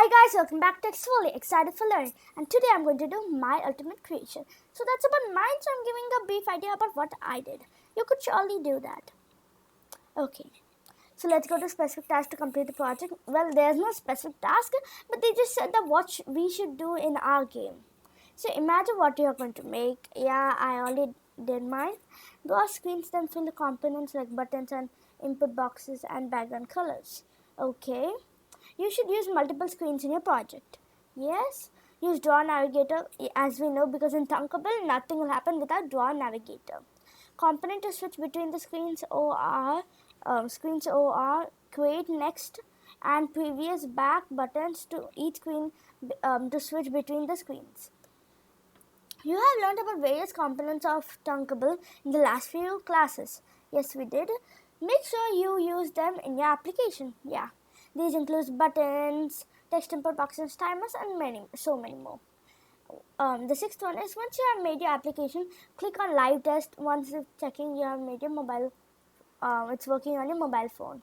Hi guys, welcome back to Exfoliate, excited for learning, and today I'm going to do my ultimate creation. So that's about mine, so I'm giving a brief idea about what I did. You could surely do that. Okay, so let's go to specific task to complete the project. Well, there's no specific task, but they just said that what we should do in our game. So imagine what you're going to make. Yeah, I already did mine. Draw screens, then fill the components like buttons and input boxes and background colors. Okay. You should use multiple screens in your project. Yes, use Draw Navigator as we know, because in Thunkable nothing will happen without Draw Navigator. Component to switch between the screens OR, create next and previous back buttons to each screen to switch between the screens. You have learned about various components of Thunkable in the last few classes. Yes, we did. Make sure you use them in your application. Yeah. These include buttons, text input boxes, timers, and so many more. The sixth one is once you have made your application, click on live test. Once it's checking you have made your mobile, it's working on your mobile phone.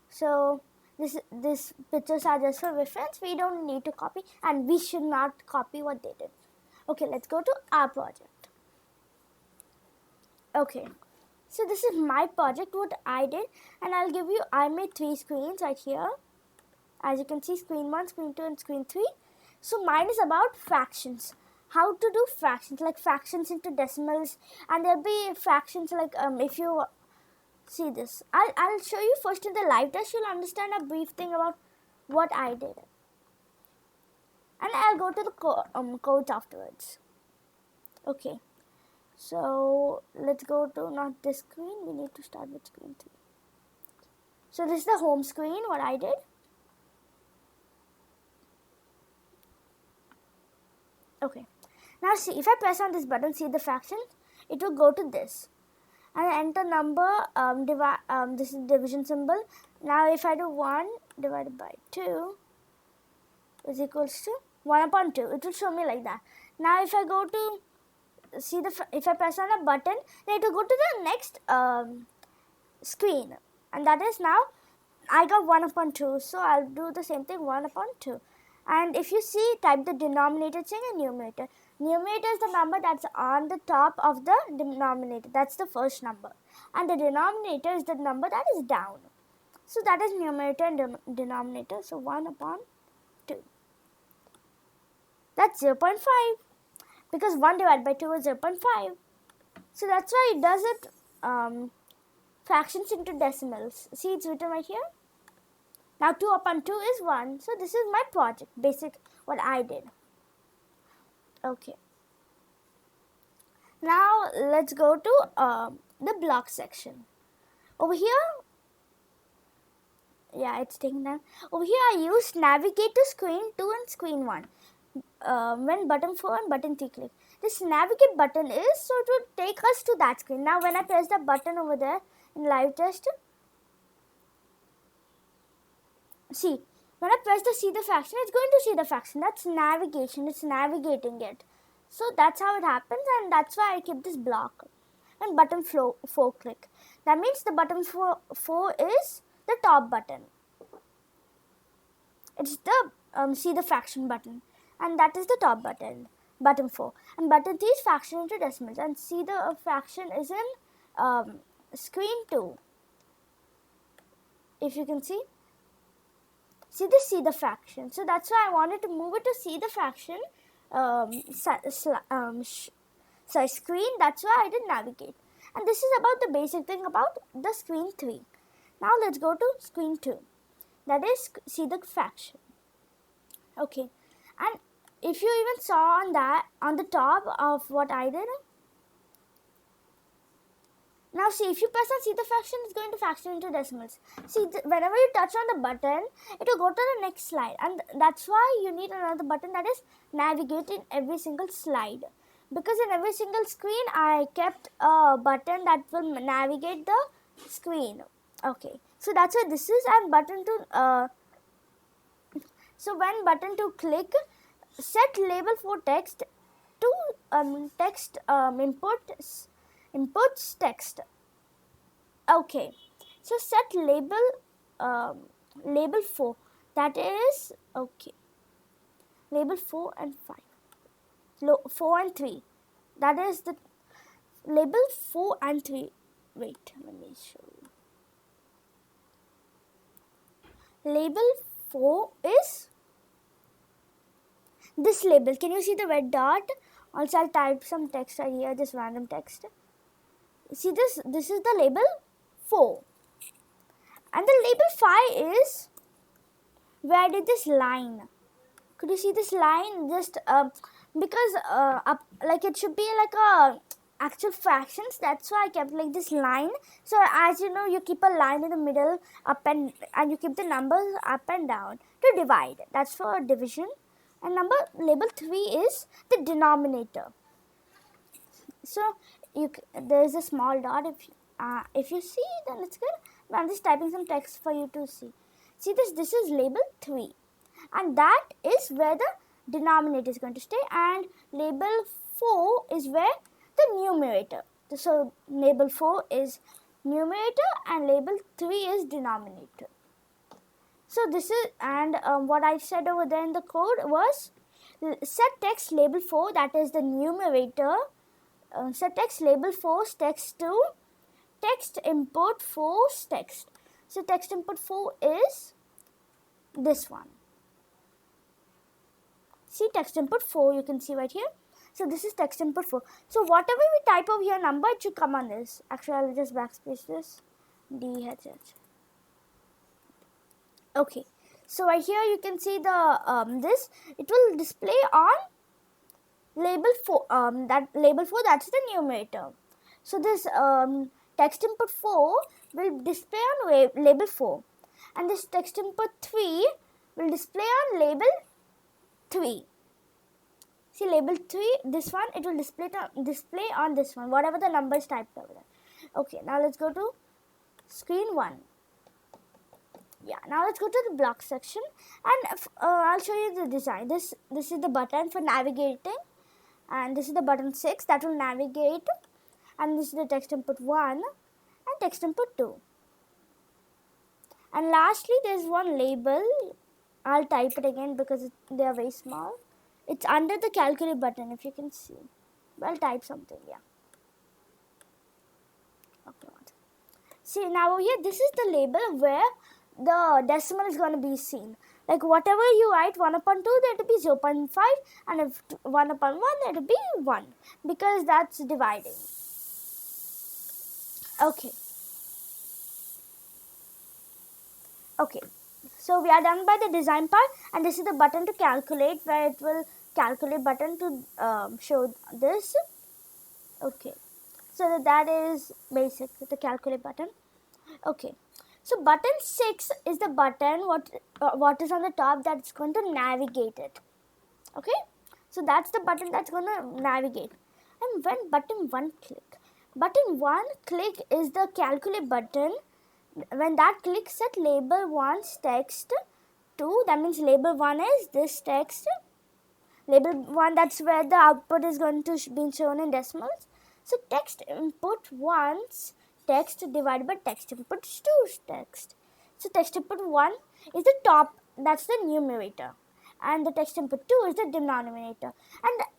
So this pictures are just for reference. We don't need to copy, and we should not copy what they did. Okay, let's go to our project. Okay, so this is my project, what I did, and I made 3 screens right here. As you can see, screen 1, screen 2, and screen 3. So mine is about fractions. How to do fractions, like fractions into decimals, and there'll be fractions like if you see this. I'll show you first in the live test. You'll understand a brief thing about what I did, and I'll go to the codes afterwards. Okay. So let's go to not this screen. We need to start with screen 3. So this is the home screen, what I did. Okay. Now see, if I press on this button, see the fractions, it will go to this. And enter number, this is division symbol. Now if I do 1 divided by 2 is equals to 1 upon 2. It will show me like that. Now if I go to see if I press on a button, then it will go to the next screen, and that is now I got 1 upon 2, so I'll do the same thing, 1 upon 2. And if you see, type the denominator thing and numerator. Numerator is the number that's on the top of the denominator. That's the first number. And the denominator is the number that is down. So that is numerator and denominator. So 1 upon 2. That's 0.5. Because 1 divided by 2 is 0.5. So that's why it does it fractions into decimals. See, it's written right here. Now 2 upon 2 is 1. So this is my project, basic what I did. Okay. Now let's go to the block section. Over here, yeah, it's taking time. Over here I used navigate to screen 2 and screen 1. When button 4 and button 3 click. This navigate button is so it will take us to that screen. Now when I press the button over there in live test, see, when I press the see the fraction, it's going to see the fraction. That's navigation. It's navigating it. So that's how it happens, and that's why I keep this block. And button 4 click. That means the button 4 is the top button. It's the see the fraction button, and that is the top button. Button 4. And button 3 is fraction into decimals. And see the fraction is in screen 2. If you can see. See the fraction. So that's why I wanted to move it to see the fraction screen. That's why I did navigate. And this is about the basic thing about the screen 3. Now let's go to screen 2. That is see the fraction. Okay. And if you even saw on the top of what I did. Now see, if you press on see the fraction, it's going to fraction into decimals. See, whenever you touch on the button, it will go to the next slide. And that's why you need another button that is navigate in every single slide. Because in every single screen, I kept a button that will navigate the screen. Okay, so that's what this is. And button to, so when button to click, set label for text to text inputs text. Okay, so set label label 4. that is okay. Label 4 and 5. 4 and 3. That is the label 4 and 3. Wait, let me show you. Label 4 is this label. Can you see the red dot? Also, I'll type some text right here, just random text. See this? This is the label 4. And the label 5 is where I did this line. Could you see this line? Just because like it should be like a actual fractions. That's why I kept like this line. So as you know, you keep a line in the middle up and you keep the numbers up and down to divide. That's for division. And label 3 is the denominator. So there's a small dot. If you see, then it's good. But I'm just typing some text for you to see. See this? This is label 3. And that is where the denominator is going to stay, and label 4 is where the numerator. So label 4 is numerator and label 3 is denominator. So this is, and what I said over there in the code was set text label 4, that is the numerator. Set text label 4 text to text input 4 text. So text input 4 is this one. See text input 4, you can see right here. So this is text input 4. So whatever we type over here number, it should come on this. Actually, I'll just backspace this. DHH. Okay. So right here you can see the this. It will display on label 4. That label 4, that's the numerator. So this text input 4 will display on label 4, and this text input 3 will display on label 3. See label 3, this one, it will display on this one, whatever the number is typed over there. Okay, now let's go to screen 1. Yeah, now let's go to the block section, and I'll show you the design. This is the button for navigating, and this is the button 6 that will navigate, and this is the text input 1 and text input 2. And lastly, there's one label. I'll type it again because they are very small. It's under the calculate button, if you can see. I'll type something, yeah. Okay, see now over here, this is the label where the decimal is going to be seen. Like whatever you write 1 upon 2, that will be 0.5, and if 1 upon 1, that will be 1, because that's dividing. Okay. Okay. So we are done by the design part, and this is the button to calculate, where it will calculate button to show this. Okay, so that is basic, the calculate button. Okay, so button 6 is the button what is on the top that's going to navigate it. Okay, so that's the button that's going to navigate. And when button 1 click is the calculate button. When that clicks, set label 1's text to, that means label 1 is this text. Label 1, that's where the output is going to be shown in decimals. So text input 1's text divided by text input 2's text. So text input 1 is the top, that's the numerator, and the text input 2 is the denominator.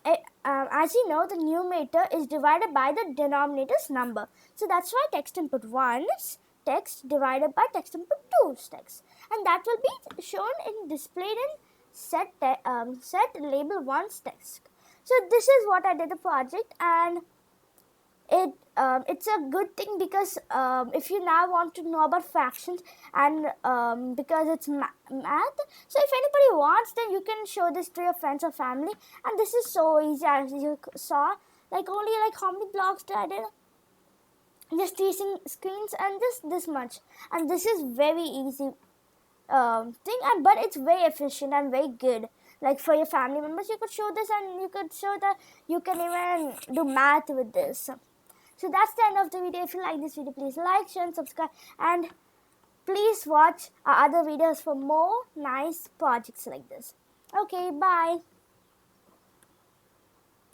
And as you know, the numerator is divided by the denominator's number. So that's why text input 1's text divided by text input 2's text, and that will be shown in displayed in set label 1's text. So this is what I did the project, and it's a good thing because if you now want to know about fractions, and because it's math, so if anybody wants, then you can show this to your friends or family. And this is so easy, as you saw, like only like how many blocks did I did? Just 3 screens and just this much, and this is very easy thing, but it's very efficient and very good. Like for your family members, you could show this, and you could show that you can even do math with this. So that's the end of the video. If you like this video, please like, share and subscribe, and please watch our other videos for more nice projects like this. Okay, bye.